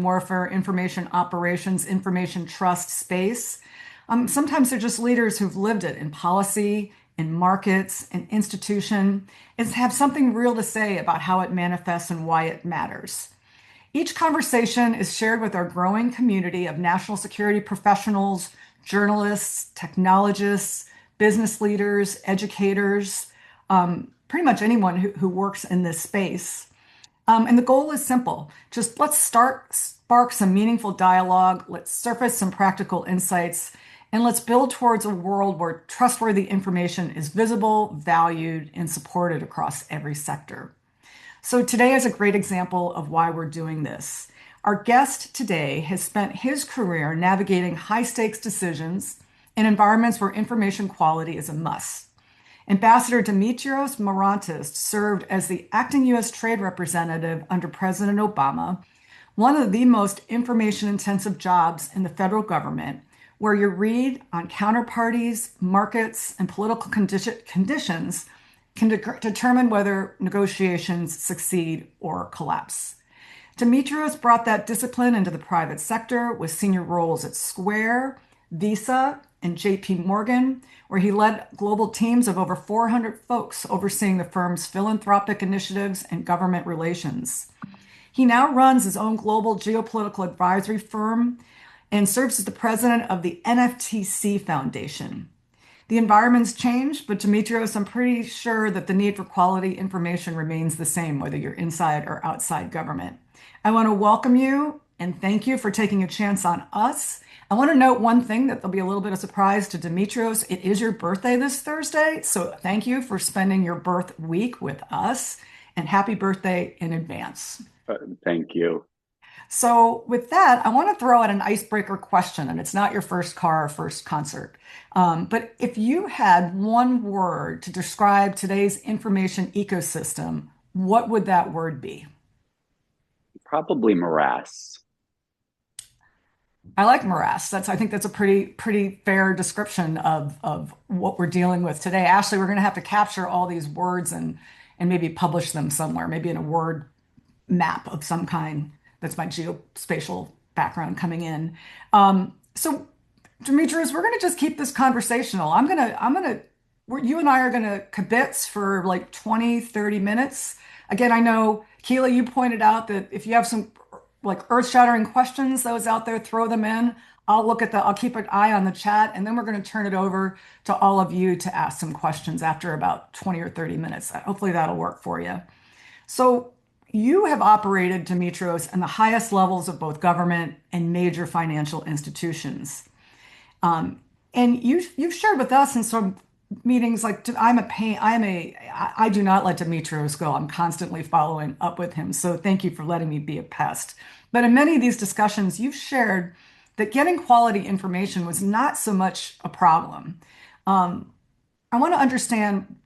warfare, information operations, information trust space. Sometimes they're just leaders who've lived it in policy, in markets, in institution, and have something real to say about how it manifests and why it matters. Each conversation is shared with our growing community of national security professionals, journalists, technologists, business leaders, educators, pretty much anyone who works in this space. And the goal is simple. Just let's spark some meaningful dialogue. Let's surface some practical insights. And let's build towards a world where trustworthy information is visible, valued, and supported across every sector. So today is a great example of why we're doing this. Our guest today has spent his career navigating high stakes decisions in environments where information quality is a must. Ambassador Demetrios Marantis served as the Acting U.S. trade representative under President Obama, one of the most information-intensive jobs in the federal government, where your read on counterparties, markets, and political conditions can determine whether negotiations succeed or collapse. Demetrios brought that discipline into the private sector with senior roles at Square, Visa, and JPMorgan, where he led global teams of over 400 folks overseeing the firm's philanthropic initiatives and government relations. He now runs his own global geopolitical advisory firm and serves as the president of the NFTC Foundation. The environment's changed, but Demetrios, I'm pretty sure that the need for quality information remains the same, whether you're inside or outside government. I want to welcome you and thank you for taking a chance on us. I want to note one thing that there'll be a little bit of surprise to Demetrios. It is your birthday this Thursday, so thank you for spending your birth week with us, and happy birthday in advance. Thank you. So with that, I want to throw out an icebreaker question, and it's not your first car or first concert. But if you had one word to describe today's information ecosystem, what would that word be? Probably morass. I like morass. I think that's a pretty fair description of what we're dealing with today. Ashley, we're going to have to capture all these words and maybe publish them somewhere, maybe in a word map of some kind. That's my geospatial background coming in. So, Demetrios, we're going to just keep this conversational. You and I are going to kibitz for like 20, 30 minutes. Again, I know, Keela, you pointed out that if you have some like earth-shattering questions, those out there, throw them in. I'll keep an eye on the chat, and then we're going to turn it over to all of you to ask some questions after about 20 or 30 minutes. Hopefully that'll work for you. So you have operated, Demetrios, in the highest levels of both government and major financial institutions. And you've shared with us in some meetings like I do not let Demetrios go. I'm constantly following up with him. So thank you for letting me be a pest. But in many of these discussions, you've shared that getting quality information was not so much a problem. I want to understand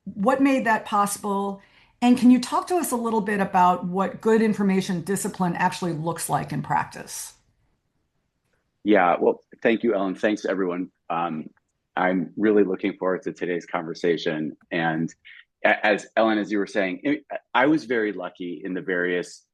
what made that possible. And can you talk to us a little bit about what good information discipline actually looks like in practice? Yeah, well, thank you, Ellen. Thanks, everyone. I'm really looking forward to today's conversation. And as Ellen, as you were saying, I was very lucky in the various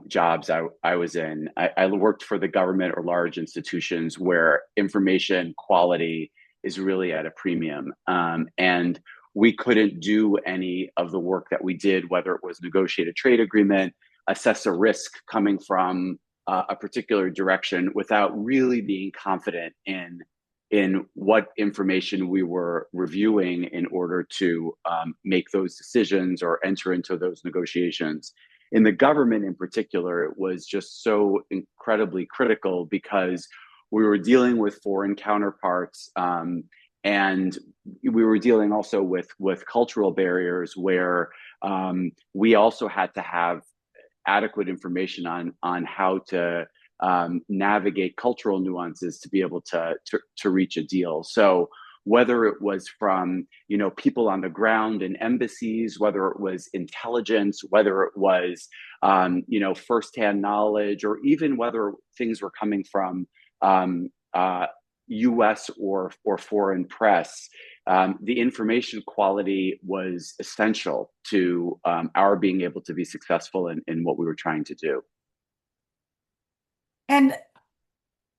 jobs I was in. I worked for the government or large institutions where information quality is really at a premium. And we couldn't do any of the work that we did, whether it was negotiate a trade agreement, assess a risk coming from a particular direction, without really being confident in what information we were reviewing in order to make those decisions or enter into those negotiations. In the government in particular, it was just so incredibly critical because we were dealing with foreign counterparts, and we were dealing also with cultural barriers where we also had to have adequate information on how to navigate cultural nuances to be able to reach a deal. So whether it was from people on the ground in embassies, whether it was intelligence, whether it was firsthand knowledge, or even whether things were coming from U.S. or foreign press, the information quality was essential to our being able to be successful in what we were trying to do. And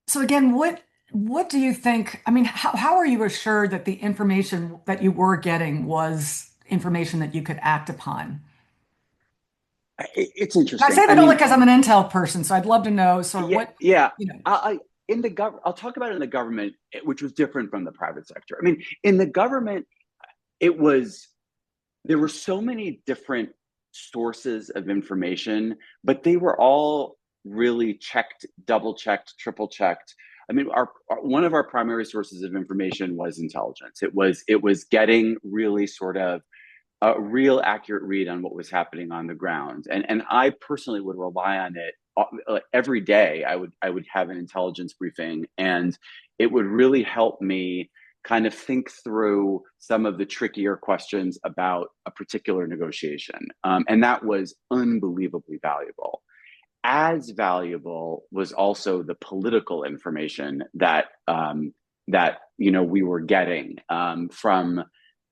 so again, what do you think? I mean, how are you assured that the information that you were getting was information that you could act upon? It's And I interesting. say I that only mean, because I'm an intel person, so I'd love to know sort of yeah, what, yeah. you know. I in the I'll talk about it in the government, which was different from the private sector. I mean, in the government, it was there were so many different sources of information, but they were all really checked, double checked, triple checked. I mean, one of our primary sources of information was intelligence. It was getting really sort of a real accurate read on what was happening on the ground. And I personally would rely on it every day. I would have an intelligence briefing, and it would really help me kind of think through some of the trickier questions about a particular negotiation. And that was unbelievably valuable. As valuable was also the political information that we were getting from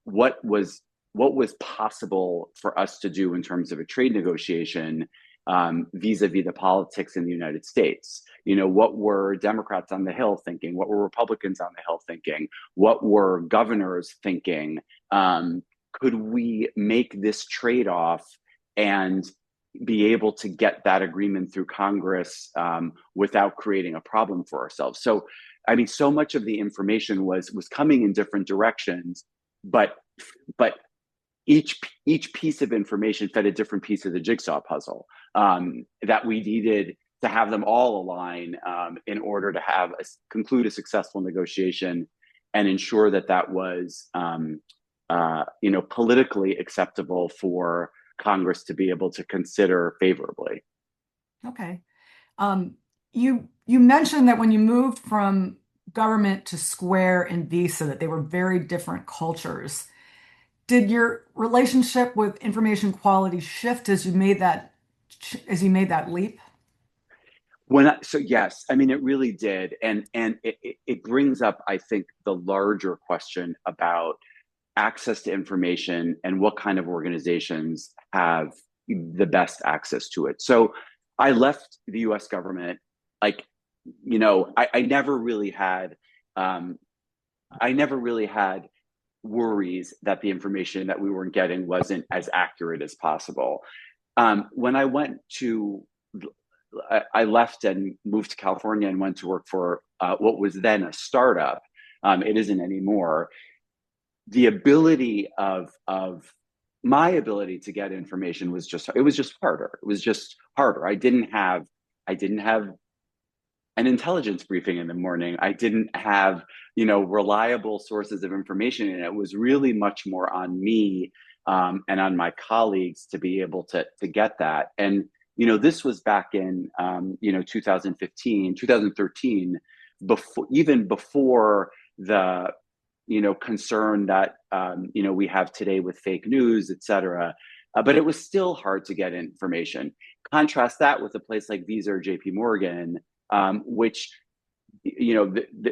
what was what was possible for us to do in terms of a trade negotiation vis-a-vis the politics in the United States. What were Democrats on the Hill thinking? What were Republicans on the Hill thinking? What were governors thinking? Could we make this trade-off and be able to get that agreement through Congress without creating a problem for ourselves? So, I mean, so much of the information was coming in different directions, but but each piece of information fed a different piece of the jigsaw puzzle that we needed to have them all align in order to conclude a successful negotiation and ensure that that was politically acceptable for Congress to be able to consider favorably. Okay. You mentioned that when you moved from government to Square and Visa, that they were very different cultures. Did your relationship with information quality shift as you made that leap? So yes, I mean it really did, and it brings up, I think, the larger question about access to information and what kind of organizations have the best access to it. So I left the U.S. government, like, I never really had, I never really had worries that the information that we were getting wasn't as accurate as possible. When I left and moved to California and went to work for what was then a startup. It isn't anymore. The ability of my ability to get information was just harder. It was just harder. I didn't have an intelligence briefing in the morning. I didn't have reliable sources of information, and it was really much more on me and on my colleagues to be able to get that. And this was back in 2015, 2013, even before the concern that we have today with fake news, et cetera. But it was still hard to get information. Contrast that with a place like Visa or JPMorgan, which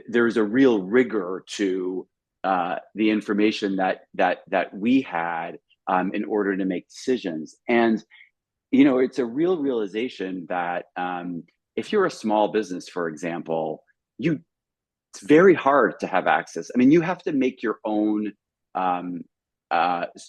there's a real rigor to the information that we had in order to make decisions. And it's a real realization that if you're a small business, for example, it's very hard to have access. I mean, you have to make your own.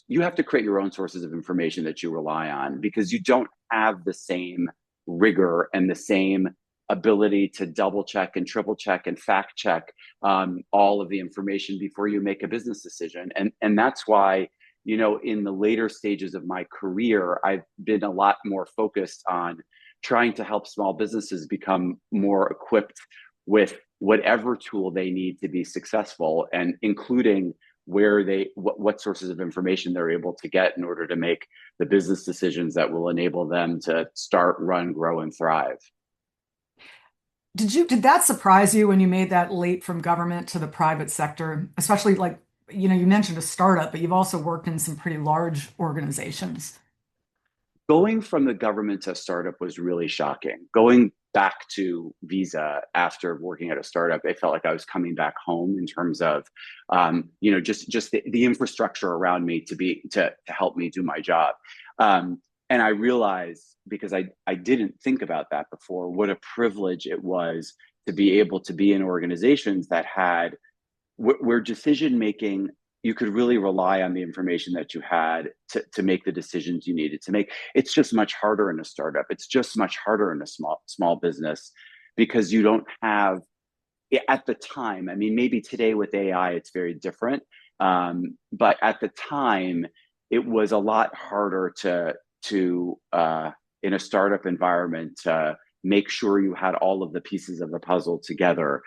You have to create your own sources of information that you rely on because you don't have the same rigor and the same ability to double check and triple check and fact check all of the information before you make a business decision. And that's why in the later stages of my career, I've been a lot more focused on trying to help small businesses become more equipped with whatever tool they need to be successful, and including what sources of information they're able to get in order to make the business decisions that will enable them to start, run, grow, and thrive. Did that surprise you when you made that leap from government to the private sector? Especially like, you mentioned a startup, but you've also worked in some pretty large organizations. Going from the government to startup was really shocking. Going back to Visa after working at a startup, it felt like I was coming back home in terms of, just the infrastructure around me to help me do my job. And I realized, because I didn't think about that before, what a privilege it was to be able to be in organizations that had where decision making, you could really rely on the information that you had to make the decisions you needed to make. It's just much harder in a startup. It's just much harder in a small business, because you don't have, at the time, I mean, maybe today with AI it's very different, but at the time it was a lot harder to in a startup environment to make sure you had all of the pieces of the puzzle together,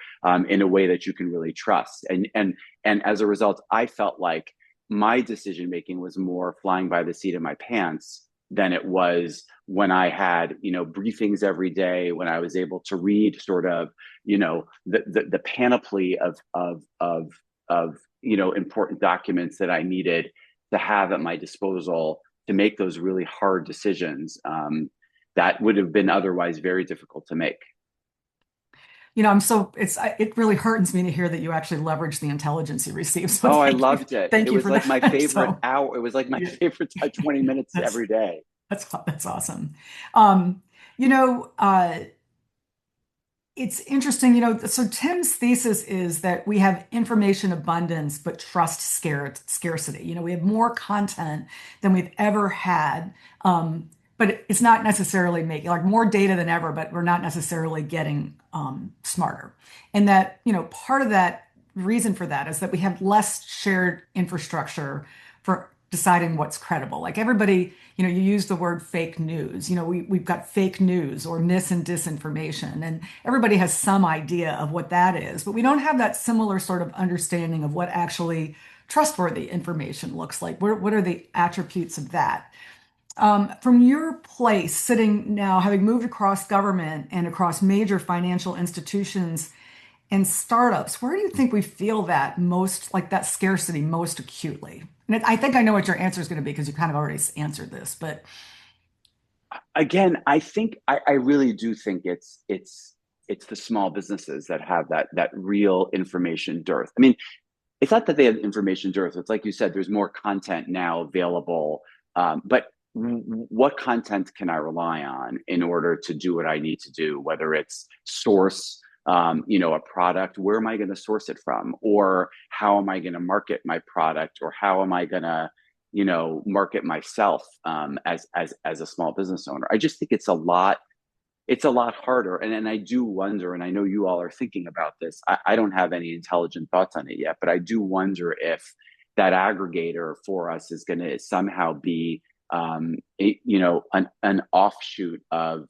in a way that you can really trust. And as a result, I felt like my decision making was more flying by the seat of my pants than it was when I had, briefings every day, when I was able to read sort of, the panoply of important documents that I needed to have at my disposal to make those really hard decisions, that would have been otherwise very difficult to make. It really hurts me to hear that you actually leverage the intelligence you receive. So Oh, I thank you. loved it. It Thank you was for like my that. favorite So hour. It was like my yeah, favorite 20 minutes that's every day. that's awesome. Um, you know, uh, it's interesting, so Tim's thesis is that we have information abundance, but trust scarcity. We have more content than we've ever had, but it's not necessarily making like more data than ever, but we're not necessarily getting smarter. And that, part of that reason for that is that we have less shared infrastructure for deciding what's credible. Like everybody, you use the word fake news. We've got fake news or mis and disinformation, and everybody has some idea of what that is, but we don't have that similar sort of understanding of what actually trustworthy information looks like. What are the attributes of that? From your place, sitting now, having moved across government and across major financial institutions and startups, where do you think we feel that most, like that scarcity most acutely? And I think I know what your answer is going to be because you kind of already answered this, but Again, I really do think it's the small businesses that have that real information dearth. I mean, it's not that they have information dearth. It's like you said, there's more content now available. But what content can I rely on in order to do what I need to do? Whether it's source, a product, where am I going to source it from, or how am I going to market my product, or how am I going to, market myself, as a small business owner? I just think it's a lot harder. And I do wonder, and I know you all are thinking about this. I don't have any intelligent thoughts on it yet, but I do wonder if that aggregator for us is going to somehow be, an offshoot of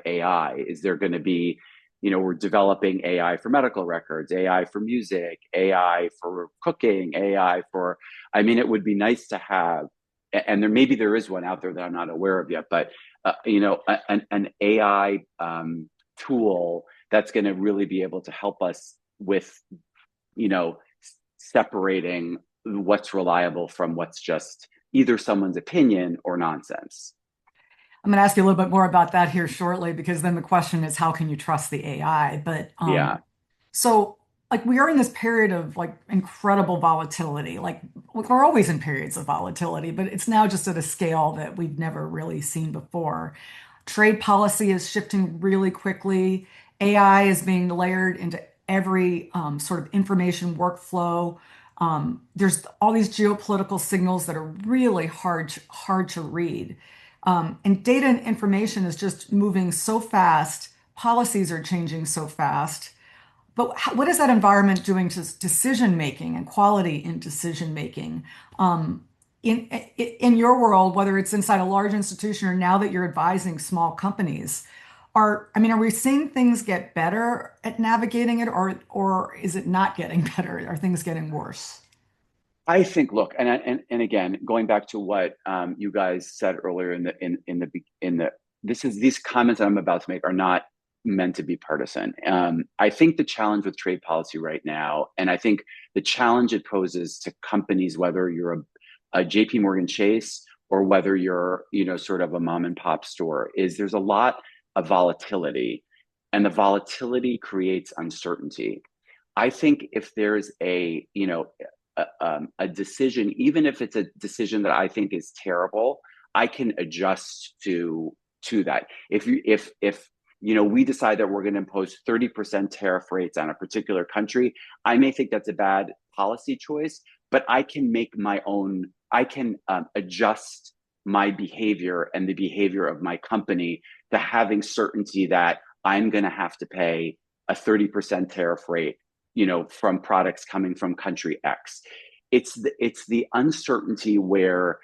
AI. Is there going to be, we're developing AI for medical records, AI for music, AI for cooking, AI for, I mean, it would be nice to have, and there is one out there that I'm not aware of yet, but an AI, tool that's going to really be able to help us with, you know, separating what's reliable from what's just either someone's opinion or nonsense. I'm going to ask you a little bit more about that here shortly because then the question is how can you trust the AI? But Yeah. so like we are in this period of like incredible volatility. Like we're always in periods of volatility, but it's now just at a scale that we've never really seen before. Trade policy is shifting really quickly. AI is being layered into every sort of information workflow. There's all these geopolitical signals that are really hard to read. And data and information is just moving so fast. Policies are changing so fast. But what is that environment doing to decision making and quality in decision making? In your world, whether it's inside a large institution or now that you're advising small companies, are we seeing things get better at navigating it, or is it not getting better? Are things getting worse? I think, look, and again, going back to what, you guys said earlier in the these comments that I'm about to make are not meant to be partisan. I think the challenge with trade policy right now, and I think the challenge it poses to companies, whether you're a JPMorgan Chase or whether you're, sort of a mom and pop store, is there's a lot of volatility, and the volatility creates uncertainty. I think if there's a decision, even if it's a decision that I think is terrible, I can adjust to that. If we decide that we're going to impose 30% tariff rates on a particular country, I may think that's a bad policy choice, but I can make my own, I can adjust my behavior and the behavior of my company to having certainty that I'm going to have to pay a 30% tariff rate, from products coming from country X. It's the uncertainty where,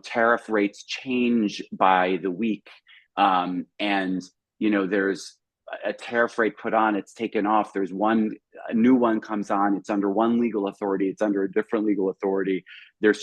tariff rates change by the week. And there's a tariff rate put on, it's taken off. There's a new one comes on, it's under one legal authority, it's under a different legal authority. Their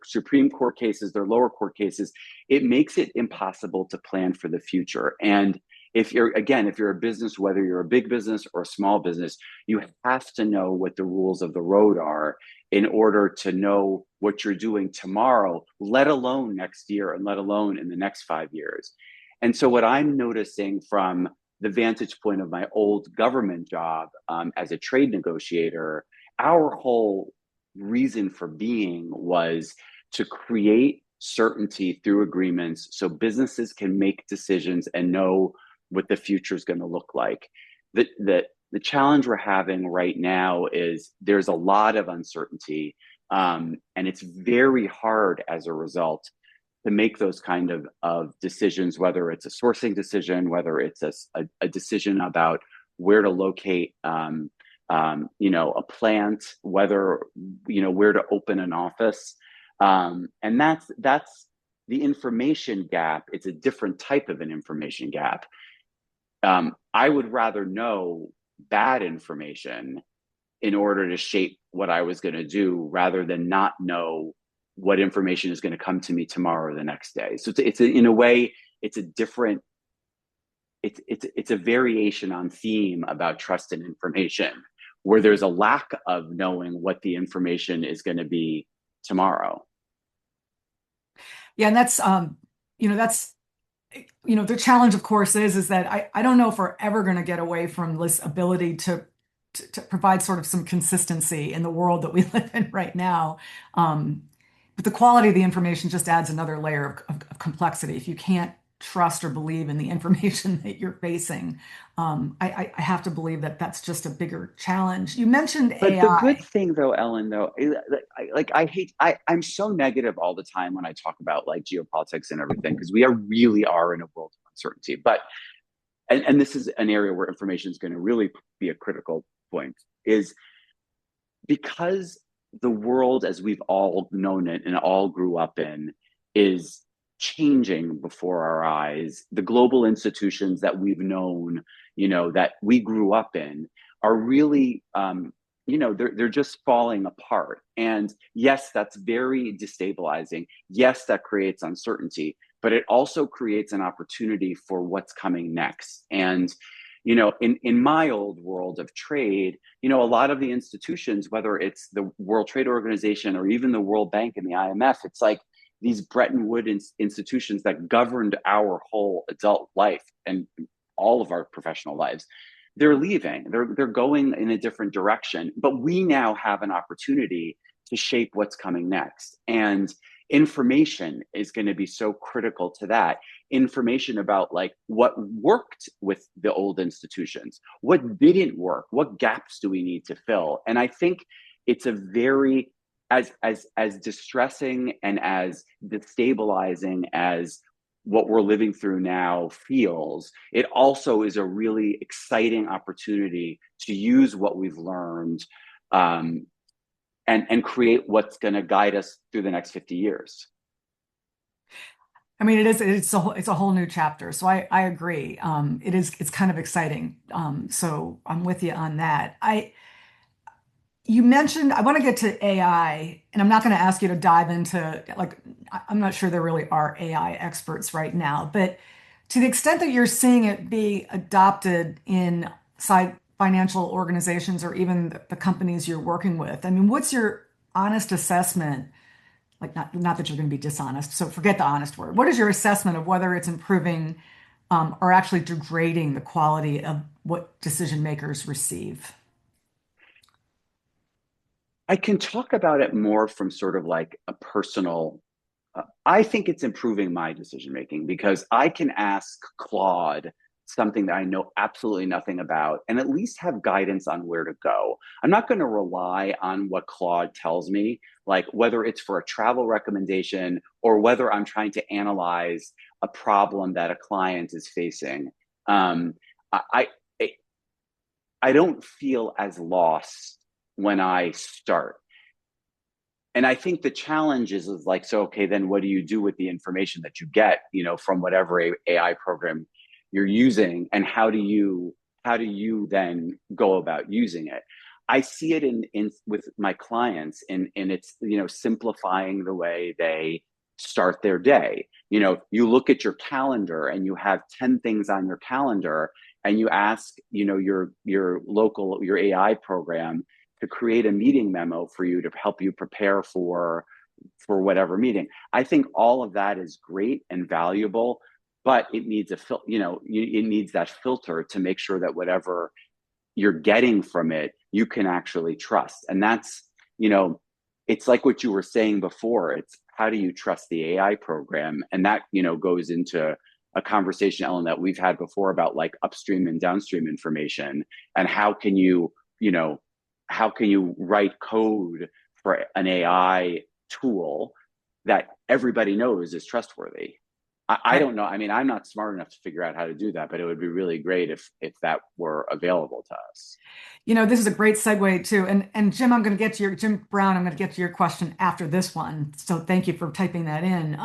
Supreme Court cases, their lower court cases. It makes it impossible to plan for the future. And if you're a business, whether you're a big business or a small business, you have to know what the rules of the road are in order to know what you're doing tomorrow, let alone next year, and let alone in the next 5 years. And so what I'm noticing from the vantage point of my old government job, as a trade negotiator, our whole reason for being was to create certainty through agreements so businesses can make decisions and know what the future is going to look like. The challenge we're having right now is there's a lot of uncertainty, and it's very hard as a result to make those kind of decisions, whether it's a sourcing decision, whether it's a decision about where to locate, a plant, whether, where to open an office. And that's the information gap. It's a different type of an information gap. I would rather know bad information in order to shape what I was going to do rather than not know what information is going to come to me tomorrow or the next day. So in a way, it's a different, it's a variation on theme about trust and information, where there's a lack of knowing what the information is going to be tomorrow. Yeah, and the challenge, of course, is that I don't know if we're ever going to get away from this ability to provide sort of some consistency in the world that we live in right now. But the quality of the information just adds another layer of complexity. If you can't trust or believe in the information that you're facing, I have to believe that that's just a bigger challenge. You mentioned But the good AI. thing, though, Ellen, though, I'm so negative all the time when I talk about like geopolitics and everything, because we really are in a world of uncertainty. But and this is an area where information is going to really be a critical point, is because the world as we've all known it and all grew up in is changing before our eyes. The global institutions that we've known, that we grew up in, are really, they're just falling apart. And yes, that's very destabilizing. Yes, that creates uncertainty, but it also creates an opportunity for what's coming next. And in my old world of trade, a lot of the institutions, whether it's the World Trade Organization or even the World Bank and the IMF, it's like these Bretton Woods institutions that governed our whole adult life and all of our professional lives. They're leaving. They're going in a different direction. But we now have an opportunity to shape what's coming next. And information is going to be so critical to that. Information about like what worked with the old institutions, what didn't work, what gaps do we need to fill. And I think it's a very, as distressing and as destabilizing as what we're living through now feels, it also is a really exciting opportunity to use what we've learned, and create what's going to guide us through the next 50 years. I mean, it's a whole new chapter. So I agree. It's kind of exciting. So I'm with you on that. You mentioned, I want to get to AI, and I'm not going to ask you to dive into, like, I'm not sure there really are AI experts right now, but to the extent that you're seeing it be adopted in side financial organizations or even the companies you're working with, I mean, what's your honest assessment? Like, not that you're going to be dishonest, so forget the honest word. What is your assessment of whether it's improving, or actually degrading the quality of what decision makers receive? I can talk about it more from sort of like a personal I think it's improving my decision making because I can ask Claude something that I know absolutely nothing about and at least have guidance on where to go. I'm not going to rely on what Claude tells me, like whether it's for a travel recommendation or whether I'm trying to analyze a problem that a client is facing. Um, I, I I don't feel as lost when I start. And I think the challenge is like, so, okay, then what do you do with the information that you get, from whatever AI program you're using, and how do you then go about using it? I see it in with my clients, and it's simplifying the way they start their day. You look at your calendar and you have 10 things on your calendar, and you ask, your AI program to create a meeting memo for you to help you prepare for whatever meeting. I think all of that is great and valuable, but it needs it needs that filter to make sure that whatever you're getting from it, you can actually trust. And it's like what you were saying before. It's how do you trust the AI program? And that, goes into a conversation, Ellen, that we've had before about like upstream and downstream information and you know, how can you write code for an AI tool that everybody knows is trustworthy? I Right. don't know. I mean, I'm not smart enough to figure out how to do that, but it would be really great if that were available to us. This is a great segue too. And Jim, Jim Brown, I'm going to get to your question after this one. So thank you for typing that in.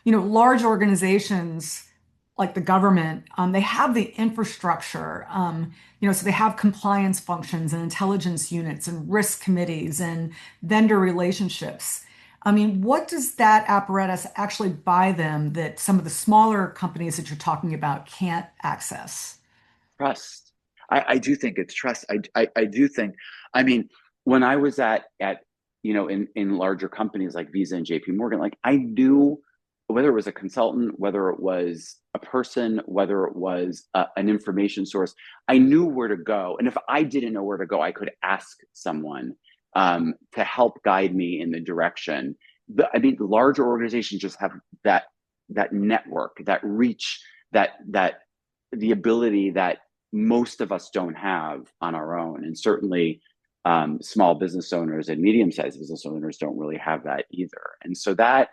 Large organizations like the government, they have the infrastructure, so they have compliance functions and intelligence units and risk committees and vendor relationships. I mean, what does that apparatus actually buy them that some of the smaller companies that you're talking about can't access? Trust. I do think it's trust. I do think, I mean, when I was in larger companies like Visa and JPMorgan, like I knew whether it was a consultant, whether it was a person, whether it was an information source, I knew where to go. And if I didn't know where to go, I could ask someone to help guide me in the direction. I mean, larger organizations just have that network, that reach, that the ability that most of us don't have on our own. And certainly small business owners and medium-sized business owners don't really have that either. And so that,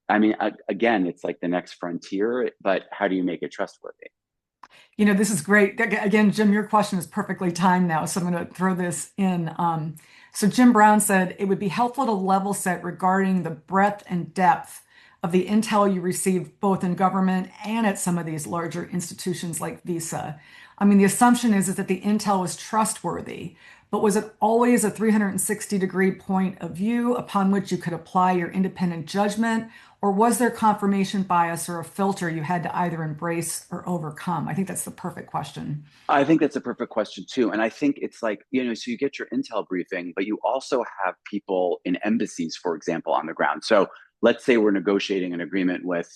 I mean, again, it's like the next frontier, but how do you make it trustworthy? This is great. Again, Jim, your question is perfectly timed now, so I'm going to throw this in. So Jim Brown said it would be helpful to level set regarding the breadth and depth of the intel you received both in government and at some of these larger institutions like Visa. I mean, the assumption is that the intel was trustworthy, but was it always a 360-degree point of view upon which you could apply your independent judgment? Or was there confirmation bias or a filter you had to either embrace or overcome? I think that's the perfect question. I think that's a perfect question too. And I think it's like, so you get your intel briefing, but you also have people in embassies, for example, on the ground. So let's say we're negotiating an agreement with,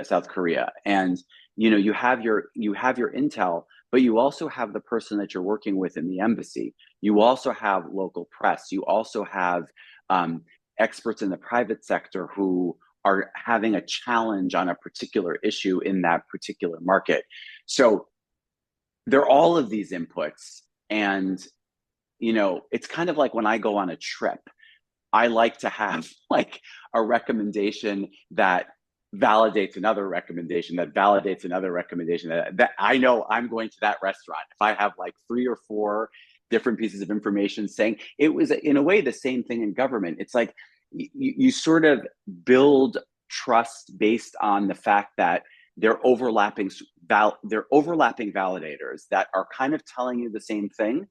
South Korea, and you have your intel, but you also have the person that you're working with in the embassy. You also have local press. You also have um, experts in the private sector who are having a challenge on a particular issue in that particular market. So there are all of these inputs, and it's kind of like when I go on a trip, I like to have like a recommendation that validates another recommendation that validates another recommendation that I know I'm going to that restaurant. If I have like three or four different pieces of information saying it was in a way the same thing in government, it's like you sort of build trust based on the fact that they're overlapping they're overlapping validators that are kind of telling you the same thing.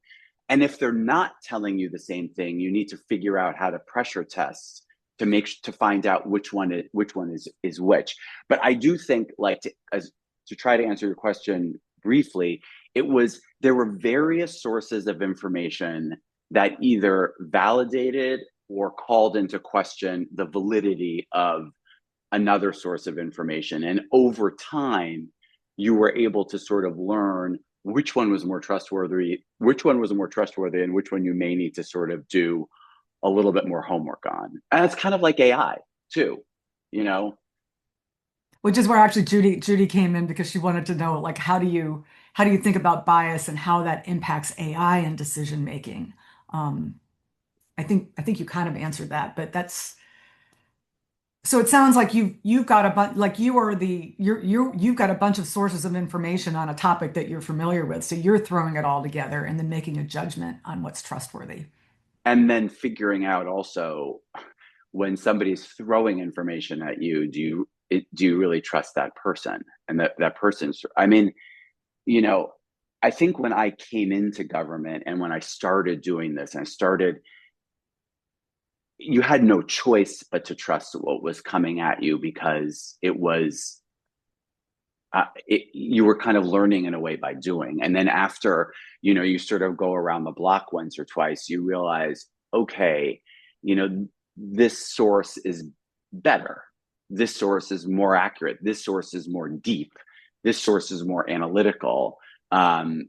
And if they're not telling you the same thing, you need to figure out how to pressure test to find out which one is which. But I do think, like, to try to answer your question briefly, there were various sources of information that either validated or called into question the validity of another source of information. And over time, you were able to sort of learn which one was more trustworthy, and which one you may need to sort of do a little bit more homework on. And it's kind of like AI. too, you know? Which is where actually Judy came in because she wanted to know like how do you think about bias and how that impacts AI and decision making? Um, I think you kind of answered that, but that's so it sounds like you've got a bunch like you are the you've got a bunch of sources of information on a topic that you're familiar with. So you're throwing it all together and then making a judgment on what's trustworthy. And then figuring out also when somebody's throwing information at you, do you really trust that person? And that person's, I mean, you know, I think when I came into government and when I started doing this, and I started, you had no choice but to trust what was coming at you because you were kind of learning in a way by doing. And then after, you sort of go around the block once or twice, you realize, okay, this source is better. This source is more accurate. This source is more deep. This source is more analytical. And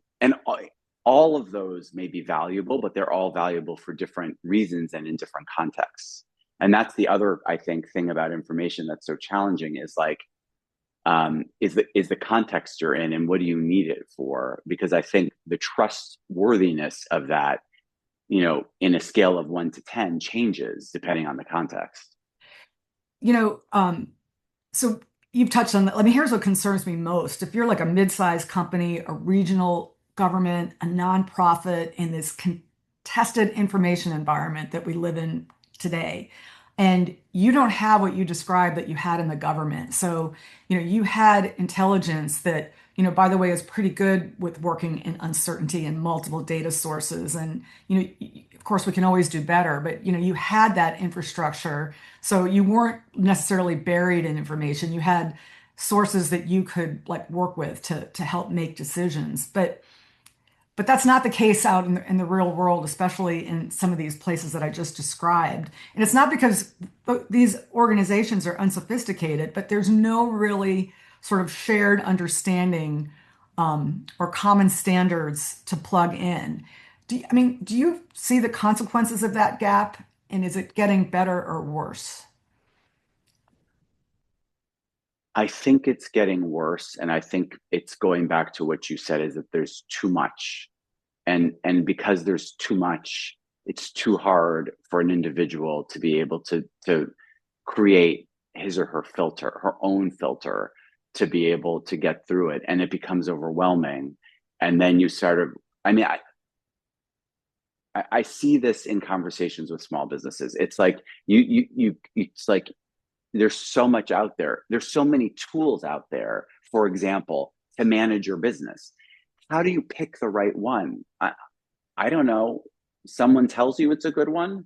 all of those may be valuable, but they're all valuable for different reasons and in different contexts. And that's the other, I think, thing about information that's so challenging is like, is the context you're in and what do you need it for? Because I think the trustworthiness of that, in a scale of 1 to 10 changes depending on the context. You know, so you've touched on that. I mean, here's what concerns me most. If you're like a mid-sized company, a regional government, a nonprofit in this contested information environment that we live in today, and you don't have what you described that you had in the government. So, you had intelligence that, by the way, is pretty good with working in uncertainty and multiple data sources. And, of course, we can always do better, but, you had that infrastructure. So you weren't necessarily buried in information. You had sources that you could like work with to help make decisions. But that's not the case out in the real world, especially in some of these places that I just described. And it's not because these organizations are unsophisticated, but there's no really sort of shared understanding or common standards to plug in. Do you see the consequences of that gap? And is it getting better or worse? I think it's getting worse. And I think it's going back to what you said is that there's too much. And because there's too much, it's too hard for an individual to be able to create his or her filter, her own filter, to be able to get through it. And it becomes overwhelming. And then you sort of, I mean, I see this in conversations with small businesses. It's like it's like there's so much out there. There's so many tools out there, for example, to manage your business. How do you pick the right one? I don't know. Someone tells you it's a good one.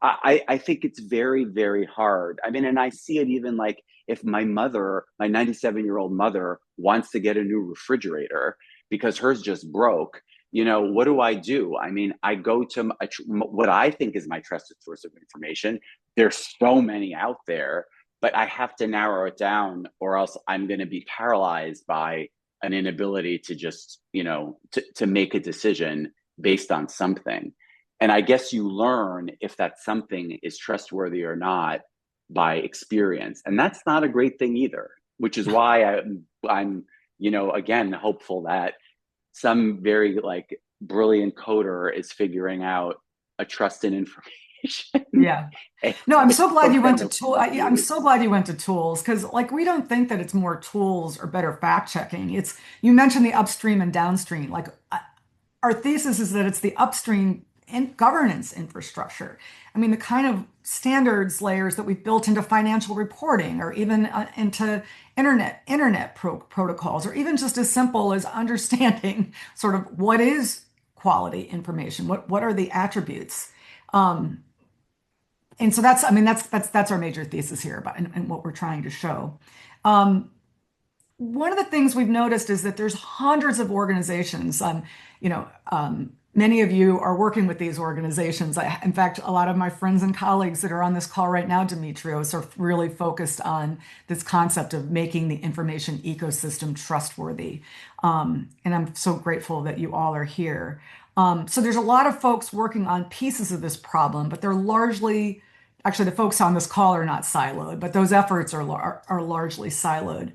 I think it's very, very hard. I mean, and I see it even like if my mother, my 97-year-old mother, wants to get a new refrigerator because hers just broke, what do I do? I mean, I go to what I think is my trusted source of information. There's so many out there, but I have to narrow it down or else I'm going to be paralyzed by an inability to just, to make a decision based on something. And I guess you learn if that something is trustworthy or not by experience. And that's not a great thing either, which is why I'm, again, hopeful that some very like brilliant coder is figuring out a trust in information. Yeah. No, I'm so glad you went to I'm Do. so glad you went to tools because like we don't think that it's more tools or better fact checking. It's you mentioned the upstream and downstream. Like our thesis is that it's the upstream in governance infrastructure. I mean, the kind of standards layers that we've built into financial reporting or even into protocols, or even just as simple as understanding sort of what is quality information, what are the attributes. And so that's, I mean, that's our major thesis here about and what we're trying to show. Um, One of the things we've noticed is that there's hundreds of organizations. Many of you are working with these organizations. In fact, a lot of my friends and colleagues that are on this call right now, Demetrios, are really focused on this concept of making the information ecosystem trustworthy. And I'm so grateful that you all are here. So there's a lot of folks working on pieces of this problem, but they're largely actually, the folks on this call are not siloed, but those efforts are largely siloed.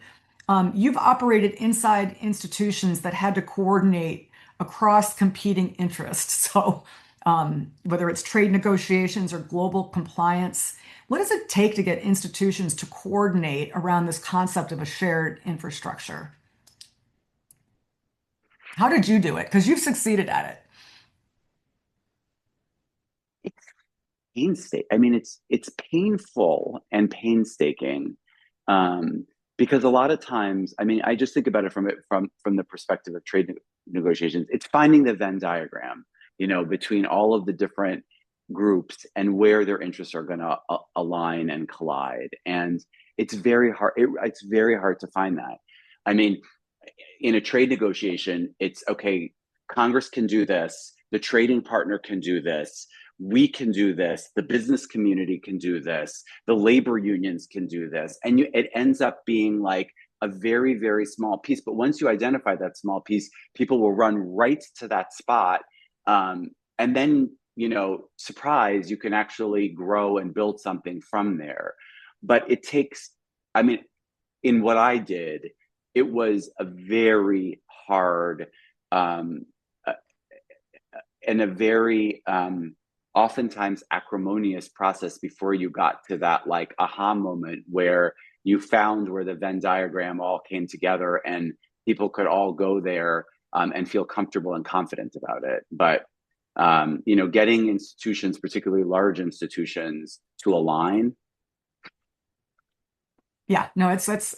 You've operated inside institutions that had to coordinate across competing interests. So, whether it's trade negotiations or global compliance, what does it take to get institutions to coordinate around this concept of a shared infrastructure? How did you do it? Because you've succeeded at it. It's painstaking. I mean, it's painful and painstaking, um, because a lot of times, I mean, I just think about it from the perspective of trade negotiations. It's finding the Venn diagram, between all of the different groups and where their interests are going to align and collide. And it's very hard. It's very hard to find that. I mean, in a trade negotiation, it's okay. Congress can do this. The trading partner can do this. We can do this. The business community can do this. The labor unions can do this. And it ends up being like a very, very small piece. But once you identify that small piece, people will run right to that spot. And then, surprise, you can actually grow and build something from there. But it takes, I mean, in what I did, it was a very hard, um, uh, and a very oftentimes acrimonious process before you got to that like aha moment where you found where the Venn diagram all came together and people could all go there, and feel comfortable and confident about it. But getting institutions, particularly large institutions, to align. Yeah, no, it's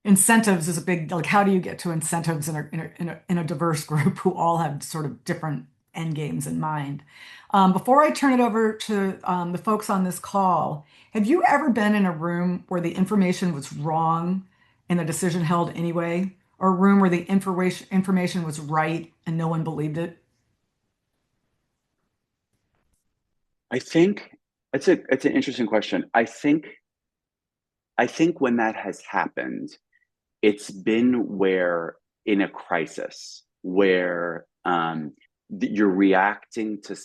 incentives is a big, like, how do you get to incentives in a diverse group who all have sort of different end games in mind? Before I turn it over to the folks on this call, have you ever been in a room where the information was wrong and the decision held anyway, or a room where the information was right and no one believed it? I think it's an interesting question. I think when that has happened, it's been where in a crisis where, you're reacting to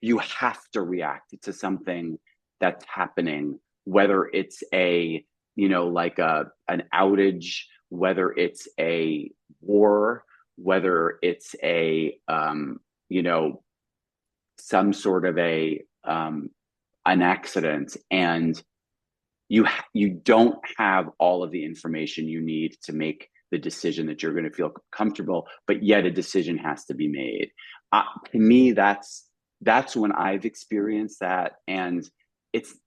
you have to react to something that's happening, whether it's like an outage, whether it's a war, whether it's you know, some sort of an accident, and you don't have all of the information you need to make the decision that you're going to feel comfortable, but yet a decision has to be made. To me, that's when I've experienced that, and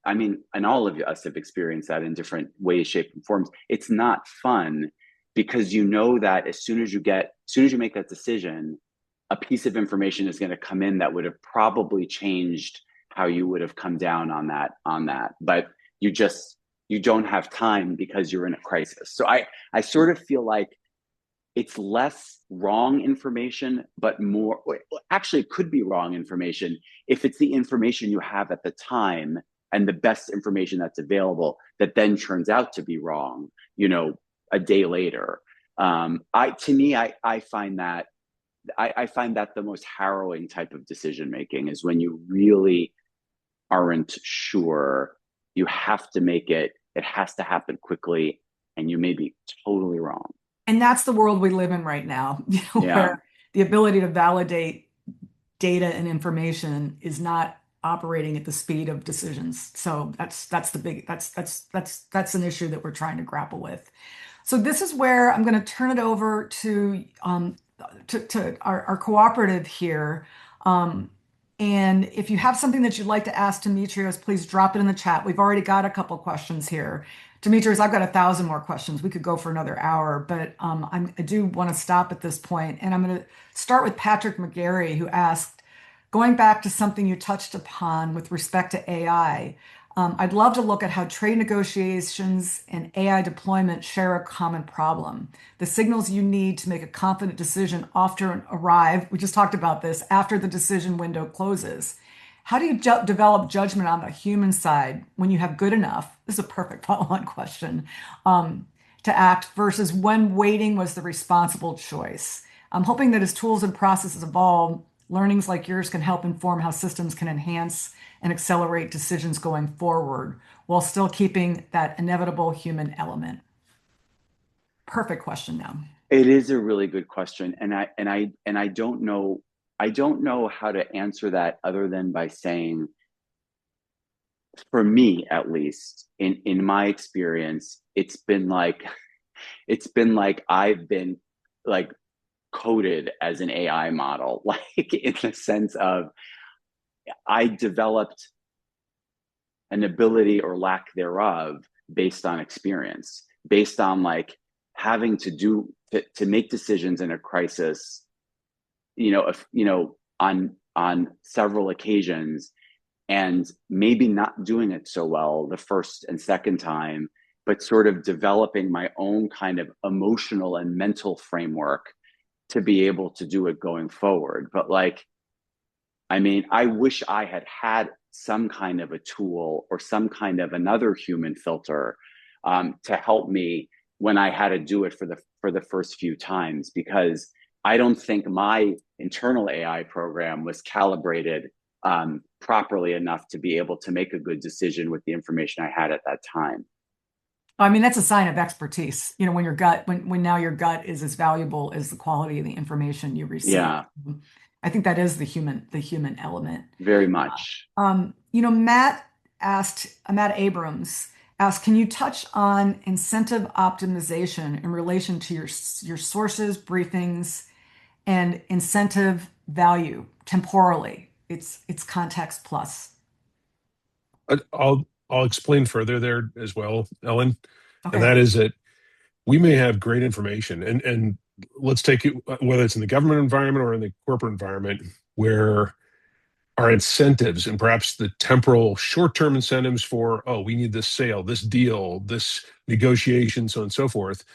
I mean, and all of us have experienced that in different ways, shapes, and forms. It's not fun because you know that as soon as you make that decision, a piece of information is going to come in that would have probably changed how you would have come down on that. But you just you don't have time because you're in a crisis. So I sort of feel like it's less wrong information, but more, actually it could be wrong information if it's the information you have at the time and the best information that's available that then turns out to be wrong, a day later. I find that I find that the most harrowing type of decision making is when you really aren't sure. You have to make it. It has to happen quickly, and you may be totally wrong. And that's the world we live in right now, Yeah. where the ability to validate data and information is not operating at the speed of decisions. So that's the big that's an issue that we're trying to grapple with. So this is where I'm going to turn it over to our cooperative here. Um, and if you have something that you'd like to ask Demetrios, please drop it in the chat. We've already got a couple questions here. Demetrios, I've got 1,000 more questions. We could go for another hour, but I do want to stop at this point. And I'm going to start with Patrick McGarry, who asked, going back to something you touched upon with respect to AI, I'd love to look at how trade negotiations and AI deployment share a common problem. The signals you need to make a confident decision often arrive, we just talked about this, after the decision window closes. How do you develop judgment on the human side when you have good enough? This is a perfect follow-on question, to act versus when waiting was the responsible choice. I'm hoping that as tools and processes evolve, Learnings like yours can help inform how systems can enhance and accelerate decisions going forward while still keeping that inevitable human element. Perfect question now. It is a really good question, and I don't know how to answer that other than by saying, for me at least, in my experience, it's been like I've been like coded as an AI model, like in the sense of I developed an ability or lack thereof based on experience, based on like having to make decisions in a crisis, on several occasions, and maybe not doing it so well the first and second time, but sort of developing my own kind of emotional and mental framework to be able to do it going forward. But like, I mean, I wish I had had some kind of a tool or some kind of another human filter, to help me when I had to do it for the first few times, because I don't think my internal AI program was calibrated properly enough to be able to make a good decision with the information I had at that time. I mean, that's a sign of expertise. When when now your gut is as valuable as the quality of the information you receive. Yeah, I think that is the human element. very much. Matt Abrams asked, can you touch on incentive optimization in relation to your sources, briefings, and incentive value temporally? It's context plus. I'll explain further there as well, Ellen, and Okay. that is that we may have great information, and let's take it whether it's in the government environment or in the corporate environment, where our incentives and perhaps the temporal short-term incentives for, oh, we need this sale, this deal, this negotiation, so on and so forth,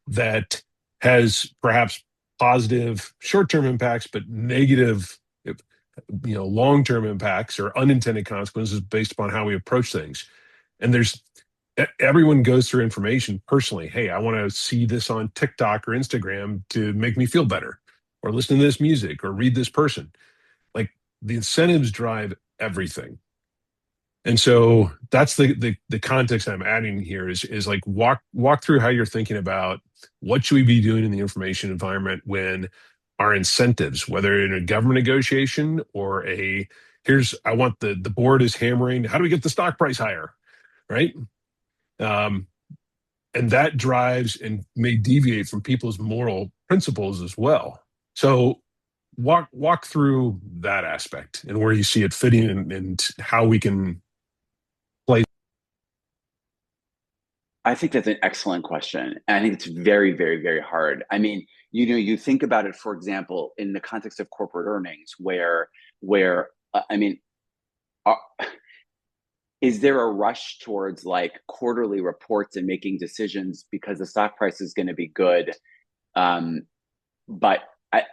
that has perhaps positive short-term impacts but negative, long-term impacts or unintended consequences based upon how we approach things. And everyone goes through information personally. Hey, I want to see this on TikTok or Instagram to make me feel better, or listen to this music, or read this person. Like, the incentives drive everything. And so that's the context I'm adding here is like, walk through how you're thinking about what should we be doing in the information environment when our incentives, whether in a government negotiation or I want the board is hammering, how do we get the stock price higher? Right. Um, and that drives and may deviate from people's moral principles as well. So walk through that aspect and where you see it fitting, and how we can play. I think that's an excellent question. And I think it's very, very, very hard. I mean, you think about it, for example, in the context of corporate earnings, I mean, are, is there a rush towards like quarterly reports and making decisions because the stock price is going to be good? Um, but I,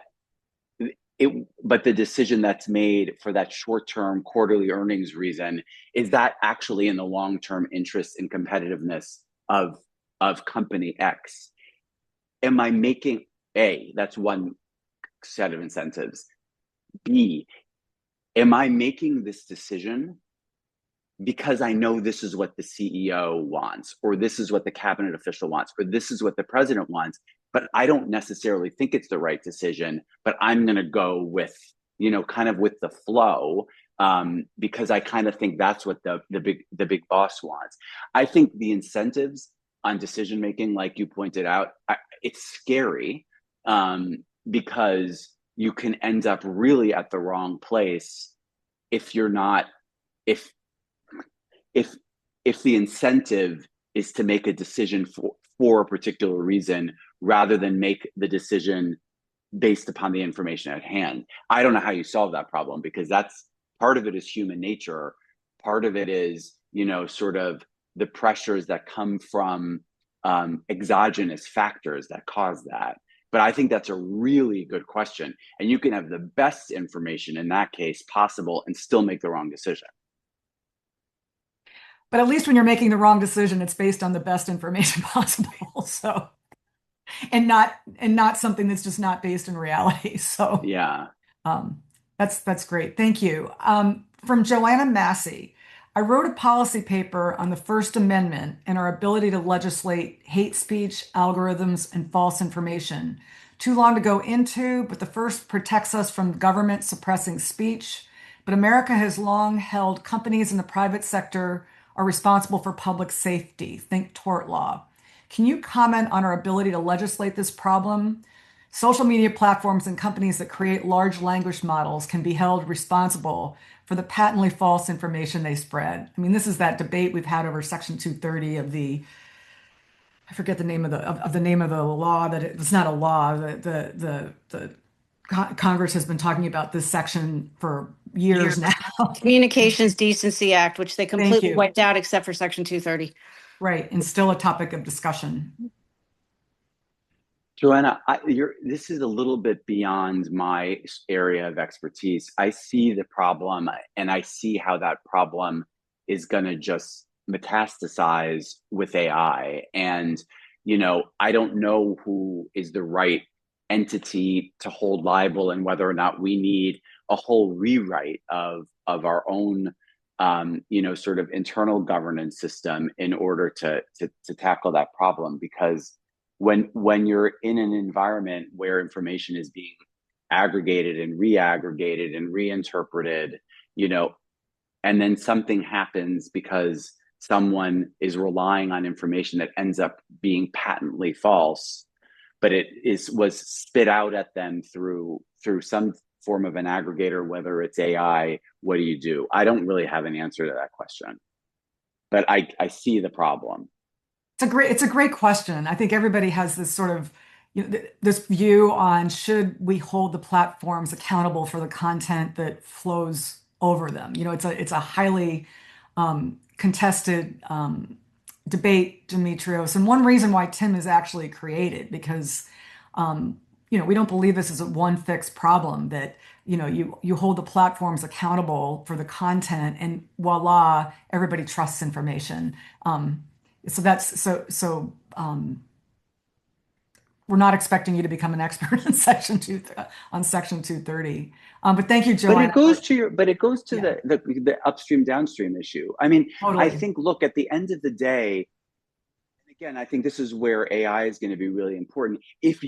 but the decision that's made for that short-term quarterly earnings reason, is that actually in the long-term interest and competitiveness of company X? Am I making that's one set of incentives. B, am I making this decision because I know this is what the CEO wants, or this is what the cabinet official wants, or this is what the president wants, but I don't necessarily think it's the right decision, but I'm going to go with, kind of with the flow, because I kind of think that's what the big boss wants. I think the incentives on decision making, like you pointed out, it's scary, because you can end up really at the wrong place if you're not if if if the incentive is to make a decision for a particular reason rather than make the decision based upon the information at hand. I don't know how you solve that problem, because that's part of it is human nature. Part of it is, sort of the pressures that come from exogenous factors that cause that. But I think that's a really good question. And you can have the best information in that case possible and still make the wrong decision. But at least when you're making the wrong decision, it's based on the best information possible. So, and not something that's just not based in reality. So, Yeah. That's great. Thank you. From Joanna Massey, I wrote a policy paper on the First Amendment and our ability to legislate hate speech, algorithms, and false information. Too long to go into, but the first protects us from government suppressing speech. But America has long held companies in the private sector are responsible for public safety. Think tort law. Can you comment on our ability to legislate this problem? Social media platforms and companies that create large language models can be held responsible for the patently false information they spread. I mean, this is that debate we've had over Section 230 of the, I forget the name of the name of the law, that it's not a law. The Congress has been talking about this section for years now. Communications Decency Act, which they Thank completely you. wiped out except for Section 230. Right, and still a topic of discussion. Joanna, this is a little bit beyond my area of expertise. I see the problem and I see how that problem is going to just metastasize with AI. And, I don't know who is the right entity to hold liable and whether or not we need a whole rewrite of our own, sort of internal governance system in order to tackle that problem. Because when you're in an environment where information is being aggregated and reaggregated and reinterpreted, and then something happens because someone is relying on information that ends up being patently false, but was spit out at them through some form of an aggregator, whether it's AI. What do you do? I don't really have an answer to that question, but I see the problem. It's a great question. I think everybody has this sort of, this view on should we hold the platforms accountable for the content that flows over them. It's a highly contested debate, Demetrios, and one reason why Tim is actually created, because we don't believe this is a one fixed problem, that you hold the platforms accountable for the content, and voila, everybody trusts information. So that's so we're not expecting you to become an expert in Section 230. But thank you, Joanna. But it goes to the upstream downstream issue. I mean, Totally. I think, look, at the end of the day, and again, I think this is where AI is going to be really important. If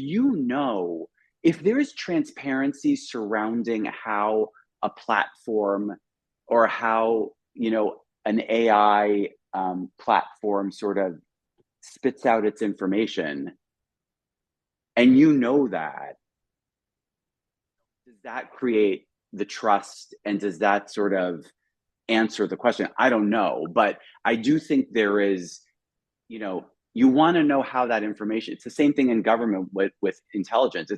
there is transparency surrounding how a platform or how an AI platform sort of spits out its information, and that, does that create the trust, and does that sort of answer the question? I don't know, but I do think there is, you want to know how that information, it's the same thing in government with intelligence.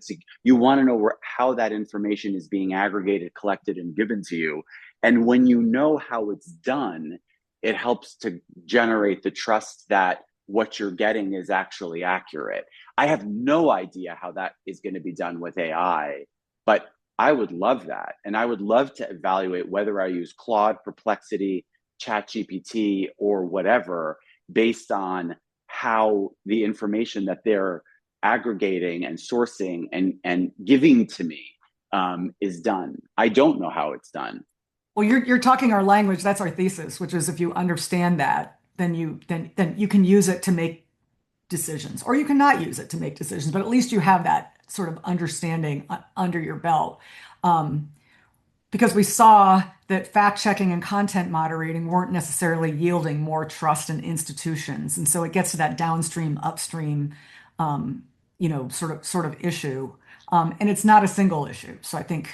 You want to know how that information is being aggregated, collected, and given to you. And when you know how it's done, it helps to generate the trust that what you're getting is actually accurate. I have no idea how that is going to be done with AI, but I would love that. And I would love to evaluate whether I use Claude, Perplexity, ChatGPT, or whatever, based on how the information that they're aggregating and sourcing and giving to me is done. I don't know how it's done. Well, you're talking our language. That's our thesis, which is if you understand that, then you can use it to make decisions, or you cannot use it to make decisions. But at least you have that sort of understanding under your belt, because we saw that fact checking and content moderating weren't necessarily yielding more trust in institutions, and so it gets to that downstream upstream, sort of issue, and it's not a single issue. So I think.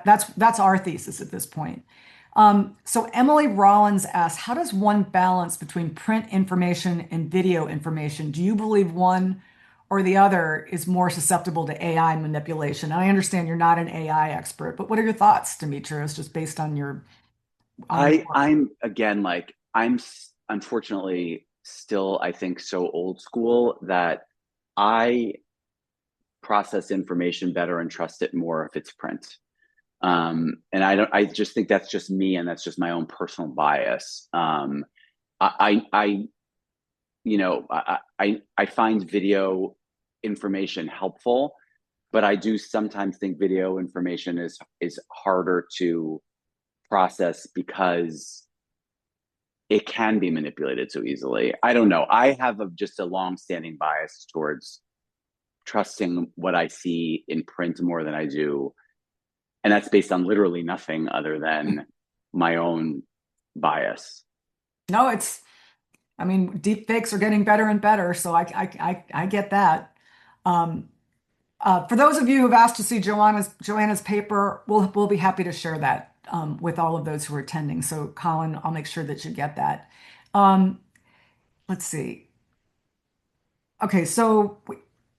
That's our thesis at this point. So Emily Rollins asks, how does one balance between print information and video information? Do you believe one or the other is more susceptible to AI manipulation? And I understand you're not an AI expert, but what are your thoughts, Demetrios, just based on your I'm again, I'm unfortunately still, I think, so old school that I process information better and trust it more if it's print. And I just think that's just me, and that's just my own personal bias. I find video information helpful, but I do sometimes think video information is harder to process because it can be manipulated so easily. I don't know. I have just a long-standing bias towards trusting what I see in print more than I do, and that's based on literally nothing other than my own bias. No, I mean, deep fakes are getting better and better, so I get that. Um, for those of you who've asked to see Joanna's paper, we'll be happy to share that with all of those who are attending. So, Colin, I'll make sure that you get that. Um, let's see. Okay, so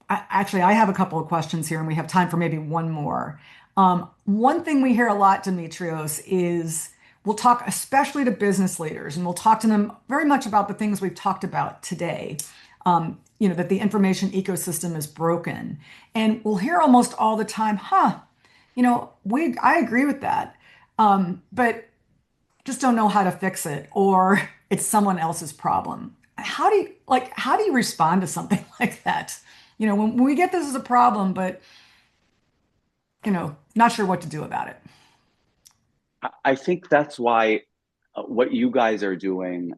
actually, I have a couple of questions here, and we have time for maybe one more. One thing we hear a lot, Demetrios, is we'll talk especially to business leaders, and we'll talk to them very much about the things we've talked about today. That the information ecosystem is broken. And we'll hear almost all the time, I agree with that. But just don't know how to fix it, or it's someone else's problem. How do you respond to something like that? When we get this as a problem, but not sure what to do about it. I think that's why what you guys are doing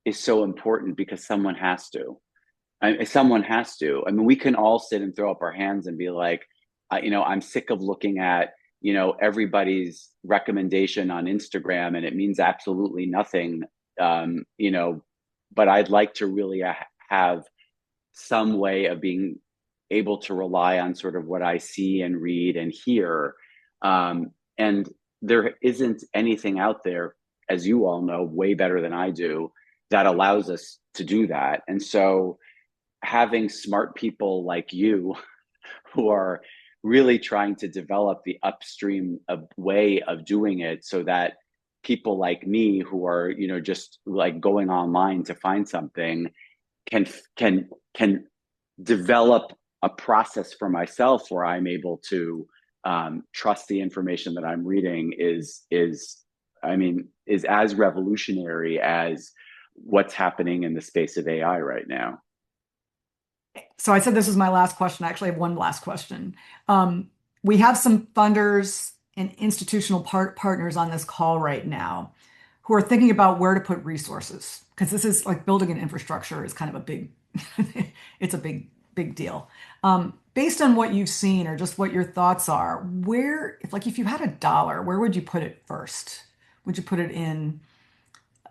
is so important, because someone has to. Someone has to. I mean, we can all sit and throw up our hands and be like, I'm sick of looking at, everybody's recommendation on Instagram, and it means absolutely nothing. But I'd like to really have some way of being able to rely on sort of what I see and read and hear. And there isn't anything out there, as you all know, way better than I do, that allows us to do that. And so having smart people like you who are really trying to develop the upstream way of doing it, so that people like me who are just like going online to find something can develop a process for myself where I'm able to trust the information that I'm reading is as revolutionary as what's happening in the space of AI right now. So I said this is my last question. I actually have one last question. We have some funders and institutional partners on this call right now who are thinking about where to put resources, because this is like building an infrastructure is kind of a big, it's a big deal. Based on what you've seen or just what your thoughts are, if you had $1, where would you put it first? Would you put it in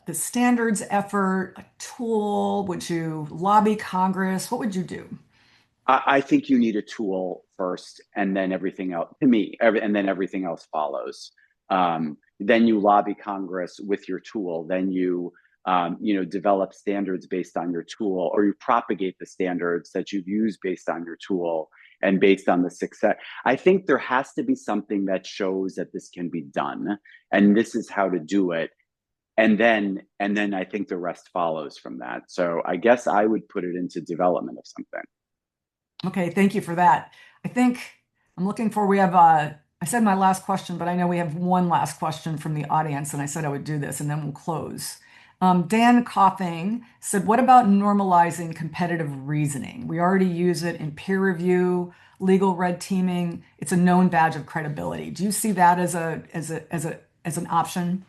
the standards effort, a tool? Would you lobby Congress? What would you do? I think you need a tool first, and then everything else. To me, and then everything else follows. Then you lobby Congress with your tool. Then you develop standards based on your tool, or you propagate the standards that you've used based on your tool and based on the success. I think there has to be something that shows that this can be done, and this is how to do it. And then I think the rest follows from that. So I guess I would put it into development of something. Okay, thank you for that. I think I'm looking for, I said my last question, but I know we have one last question from the audience, and I said I would do this, and then we'll close. Dan Coughing said, what about normalizing competitive reasoning? We already use it in peer review, legal red teaming. It's a known badge of credibility. Do you see that as an option?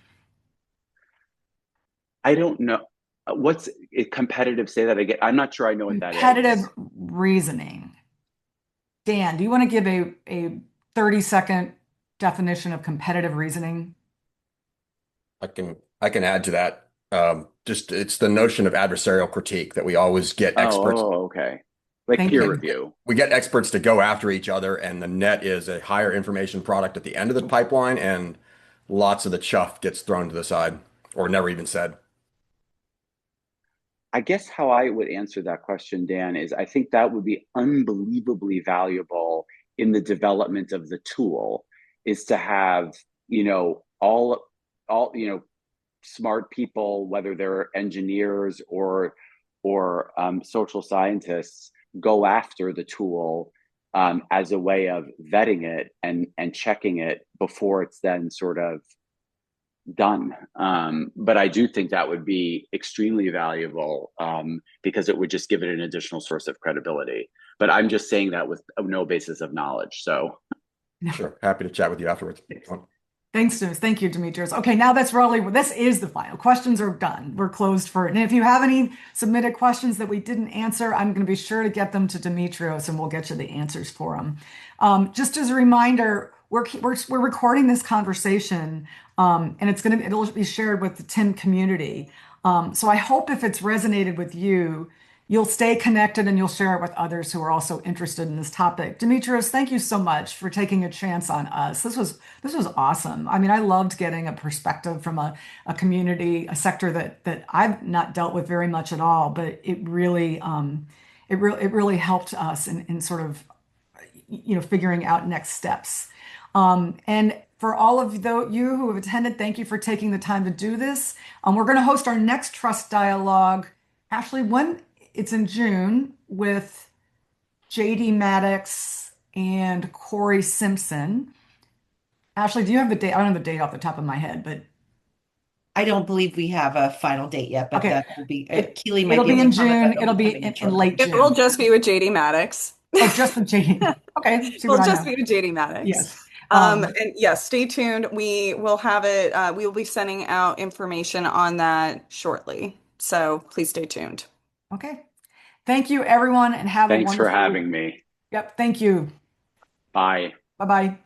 I don't know. What's competitive? Say that again. I'm not sure I know what that Competitive is. reasoning. Dan, do you want to give a 30-second definition of competitive reasoning? I can add to that. Just it's the notion of adversarial critique that we always get experts. Oh, okay. Like Thank peer you. review. We get experts to go after each other, and the net is a higher information product at the end of the pipeline, and lots of the chuff gets thrown to the side or never even said. I guess how I would answer that question, Dan, is I think that would be unbelievably valuable in the development of the tool, is to have, all smart people, whether they're engineers or social scientists, go after the tool as a way of vetting it and checking it before it's then sort of done. But I do think that would be extremely valuable because it would just give it an additional source of credibility. but I'm just saying that with no basis of knowledge. So Sure. Happy to chat with you afterwards. Thanks, thank you, Demetrios. Okay, now that's really, this is the final. Questions are done. We're closed for it. And if you have any submitted questions that we didn't answer, I'm going to be sure to get them to Demetrios and we'll get you the answers for them. Just as a reminder, we're recording this conversation and it'll be shared with the TIM community. So I hope if it's resonated with you, you'll stay connected and you'll share it with others who are also interested in this topic. Demetrios, thank you so much for taking a chance on us. This was awesome. I mean, I loved getting a perspective from a community, a sector that I've not dealt with very much at all, but it really helped us in sort of figuring out next steps. And for all of you who have attended, thank you for taking the time to do this. We're going to host our next Trust Dialogue. Ashley, it's in June with JD Maddox and Corey Simpson. Ashley, do you have the date? I don't have the date off the top of my head, but I don't believe we have a final date yet, but okay. that will be, Keely might it'll be in June. It'll be in late June. It will just be with JD Maddox. Oh, just with JD. Okay. We'll just be with JD Maddox. Yes. And yes, stay tuned. We will have it. We will be sending out information on that shortly. So please stay tuned. Okay. Thank you, everyone, and have a wonderful Thanks for having me. Yep. Thank you. Bye. Bye-bye.